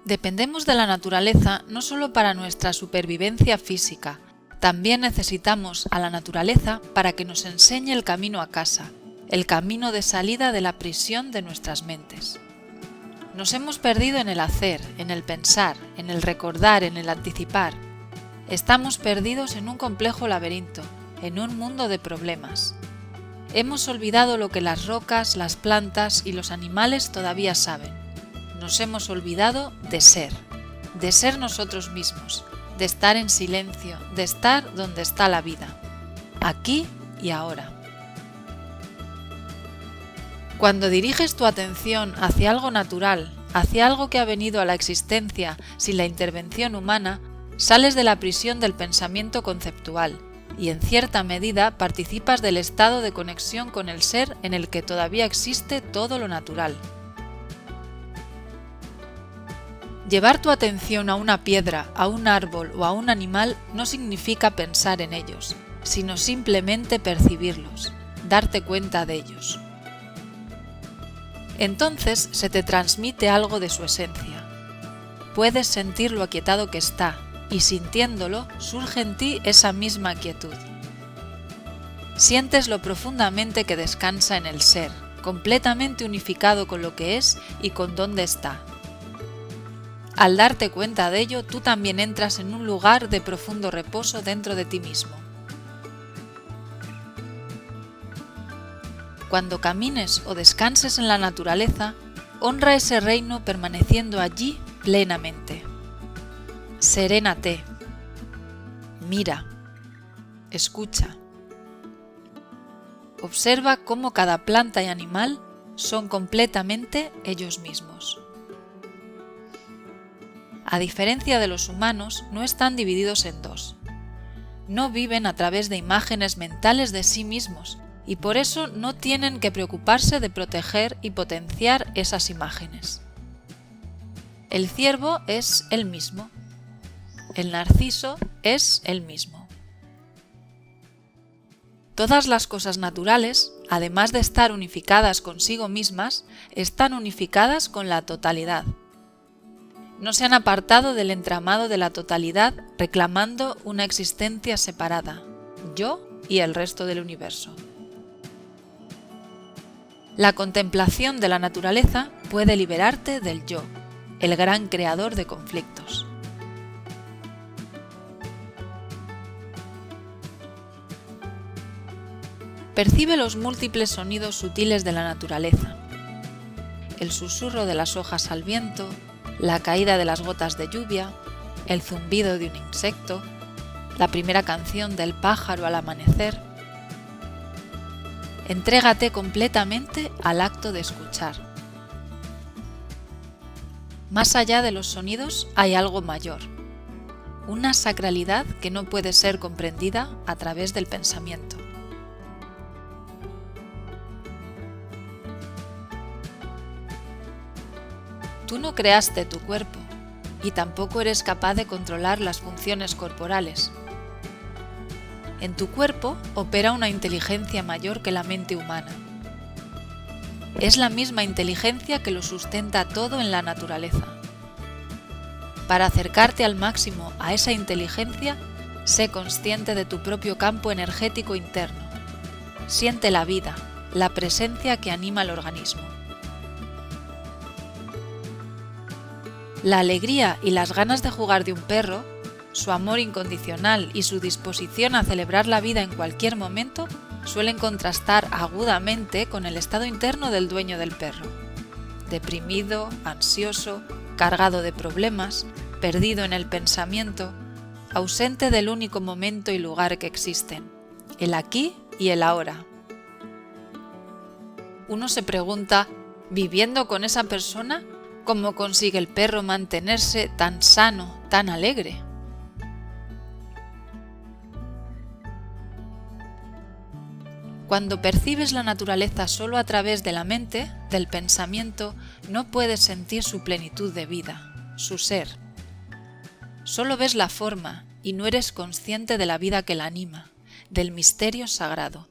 Dependemos de la naturaleza no solo para nuestra supervivencia física, también necesitamos a la naturaleza para que nos enseñe el camino a casa, el camino de salida de la prisión de nuestras mentes. Nos hemos perdido en el hacer, en el pensar, en el recordar, en el anticipar. Estamos perdidos en un complejo laberinto, en un mundo de problemas. Hemos olvidado lo que las rocas, las plantas y los animales todavía saben. Nos hemos olvidado de ser nosotros mismos, de estar en silencio, de estar donde está la vida, aquí y ahora. Cuando diriges tu atención hacia algo natural, hacia algo que ha venido a la existencia sin la intervención humana, sales de la prisión del pensamiento conceptual y en cierta medida participas del estado de conexión con el ser en el que todavía existe todo lo natural. Llevar tu atención a una piedra, a un árbol o a un animal no significa pensar en ellos, sino simplemente percibirlos, darte cuenta de ellos. Entonces se te transmite algo de su esencia. Puedes sentir lo aquietado que está, y sintiéndolo surge en ti esa misma quietud. Sientes lo profundamente que descansa en el ser, completamente unificado con lo que es y con dónde está. Al darte cuenta de ello, tú también entras en un lugar de profundo reposo dentro de ti mismo. Cuando camines o descanses en la naturaleza, honra ese reino permaneciendo allí plenamente. Serénate. Mira. Escucha. Observa cómo cada planta y animal son completamente ellos mismos. A diferencia de los humanos, no están divididos en dos. No viven a través de imágenes mentales de sí mismos y por eso no tienen que preocuparse de proteger y potenciar esas imágenes. El ciervo es él mismo. El narciso es él mismo. Todas las cosas naturales, además de estar unificadas consigo mismas, están unificadas con la totalidad. No se han apartado del entramado de la totalidad reclamando una existencia separada, yo y el resto del universo. La contemplación de la naturaleza puede liberarte del yo, el gran creador de conflictos. Percibe los múltiples sonidos sutiles de la naturaleza. El susurro de las hojas al viento, la caída de las gotas de lluvia, el zumbido de un insecto, la primera canción del pájaro al amanecer. Entrégate completamente al acto de escuchar. Más allá de los sonidos hay algo mayor, una sacralidad que no puede ser comprendida a través del pensamiento. Tú no creaste tu cuerpo y tampoco eres capaz de controlar las funciones corporales. En tu cuerpo opera una inteligencia mayor que la mente humana. Es la misma inteligencia que lo sustenta todo en la naturaleza. Para acercarte al máximo a esa inteligencia, sé consciente de tu propio campo energético interno. Siente la vida, la presencia que anima el organismo. La alegría y las ganas de jugar de un perro, su amor incondicional y su disposición a celebrar la vida en cualquier momento suelen contrastar agudamente con el estado interno del dueño del perro. Deprimido, ansioso, cargado de problemas, perdido en el pensamiento, ausente del único momento y lugar que existen, el aquí y el ahora. Uno se pregunta, ¿viviendo con esa persona, cómo consigue el perro mantenerse tan sano, tan alegre? Cuando percibes la naturaleza solo a través de la mente, del pensamiento, no puedes sentir su plenitud de vida, su ser. Solo ves la forma y no eres consciente de la vida que la anima, del misterio sagrado.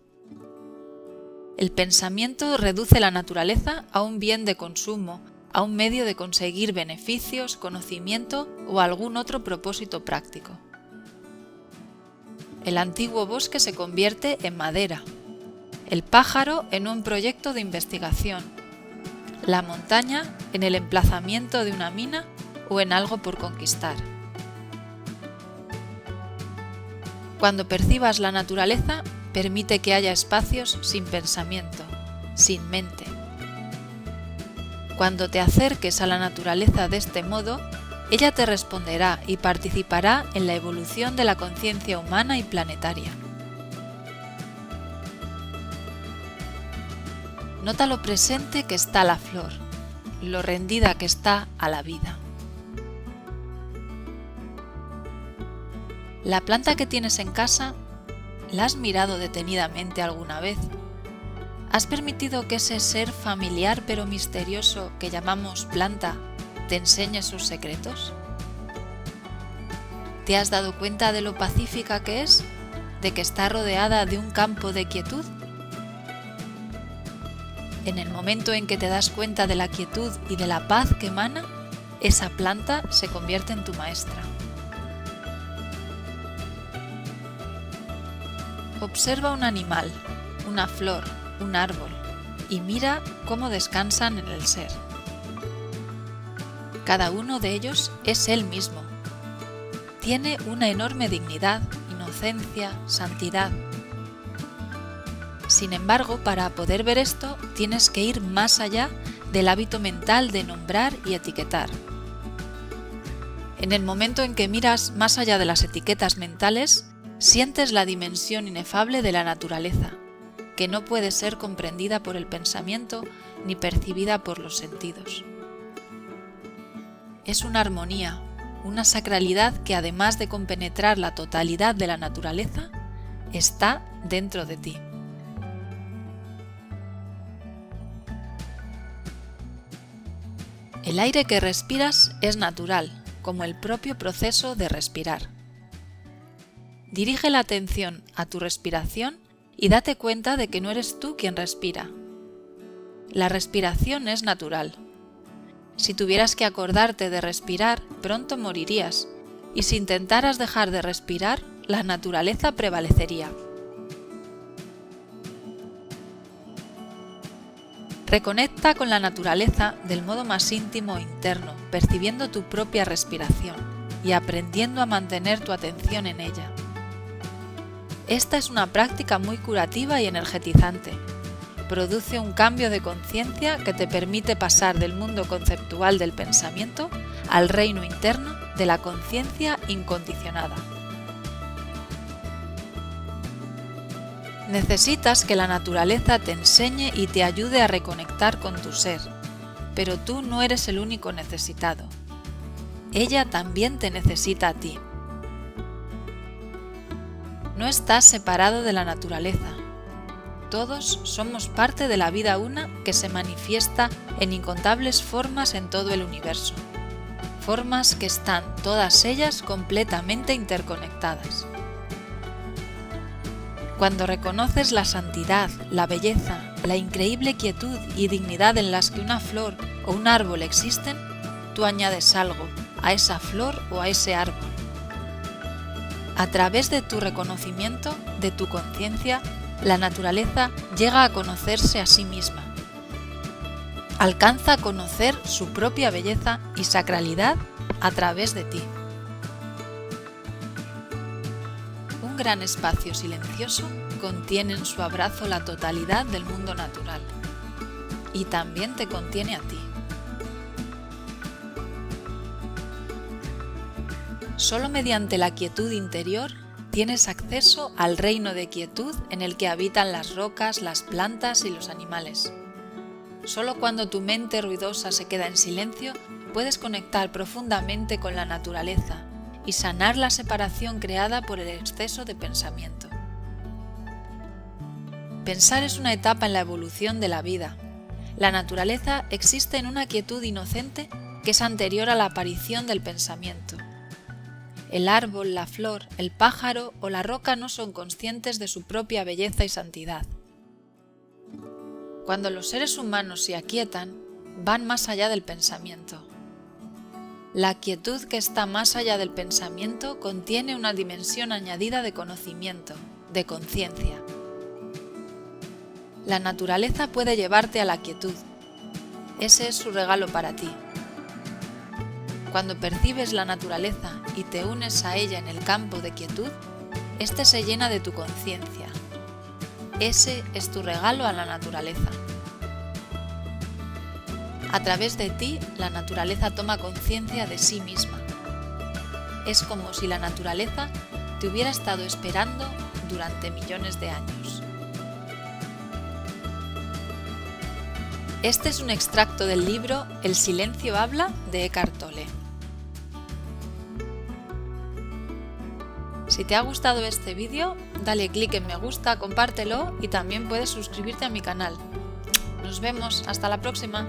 El pensamiento reduce la naturaleza a un bien de consumo, a un medio de conseguir beneficios, conocimiento o algún otro propósito práctico. El antiguo bosque se convierte en madera, el pájaro en un proyecto de investigación, la montaña en el emplazamiento de una mina o en algo por conquistar. Cuando percibas la naturaleza, permite que haya espacios sin pensamiento, sin mente. Cuando te acerques a la naturaleza de este modo, ella te responderá y participará en la evolución de la conciencia humana y planetaria. Nota lo presente que está la flor, lo rendida que está a la vida. La planta que tienes en casa, ¿la has mirado detenidamente alguna vez? ¿Has permitido que ese ser familiar pero misterioso que llamamos planta te enseñe sus secretos? ¿Te has dado cuenta de lo pacífica que es? ¿De que está rodeada de un campo de quietud? En el momento en que te das cuenta de la quietud y de la paz que emana, esa planta se convierte en tu maestra. Observa un animal, una flor, un árbol y mira cómo descansan en el ser. Cada uno de ellos es él mismo. Tiene una enorme dignidad, inocencia, santidad. Sin embargo, para poder ver esto, tienes que ir más allá del hábito mental de nombrar y etiquetar. En el momento en que miras más allá de las etiquetas mentales, sientes la dimensión inefable de la naturaleza, que no puede ser comprendida por el pensamiento ni percibida por los sentidos. Es una armonía, una sacralidad que además de compenetrar la totalidad de la naturaleza, está dentro de ti. El aire que respiras es natural, como el propio proceso de respirar. Dirige la atención a tu respiración y date cuenta de que no eres tú quien respira. La respiración es natural. Si tuvieras que acordarte de respirar, pronto morirías, y si intentaras dejar de respirar, la naturaleza prevalecería. Reconecta con la naturaleza del modo más íntimo e interno, percibiendo tu propia respiración y aprendiendo a mantener tu atención en ella. Esta es una práctica muy curativa y energetizante. Produce un cambio de conciencia que te permite pasar del mundo conceptual del pensamiento al reino interno de la conciencia incondicionada. Necesitas que la naturaleza te enseñe y te ayude a reconectar con tu ser, pero tú no eres el único necesitado. Ella también te necesita a ti. No estás separado de la naturaleza. Todos somos parte de la vida una que se manifiesta en incontables formas en todo el universo. Formas que están todas ellas completamente interconectadas. Cuando reconoces la santidad, la belleza, la increíble quietud y dignidad en las que una flor o un árbol existen, tú añades algo a esa flor o a ese árbol. A través de tu reconocimiento, de tu conciencia, la naturaleza llega a conocerse a sí misma. Alcanza a conocer su propia belleza y sacralidad a través de ti. Un gran espacio silencioso contiene en su abrazo la totalidad del mundo natural y también te contiene a ti. Solo mediante la quietud interior tienes acceso al reino de quietud en el que habitan las rocas, las plantas y los animales. Solo cuando tu mente ruidosa se queda en silencio puedes conectar profundamente con la naturaleza y sanar la separación creada por el exceso de pensamiento. Pensar es una etapa en la evolución de la vida. La naturaleza existe en una quietud inocente que es anterior a la aparición del pensamiento. El árbol, la flor, el pájaro o la roca no son conscientes de su propia belleza y santidad. Cuando los seres humanos se aquietan, van más allá del pensamiento. La quietud que está más allá del pensamiento contiene una dimensión añadida de conocimiento, de conciencia. La naturaleza puede llevarte a la quietud. Ese es su regalo para ti. Cuando percibes la naturaleza y te unes a ella en el campo de quietud, éste se llena de tu conciencia. Ese es tu regalo a la naturaleza. A través de ti, la naturaleza toma conciencia de sí misma. Es como si la naturaleza te hubiera estado esperando durante millones de años. Este es un extracto del libro El silencio habla de Eckhart Tolle. Si te ha gustado este vídeo, dale clic en me gusta, compártelo y también puedes suscribirte a mi canal. Nos vemos, hasta la próxima.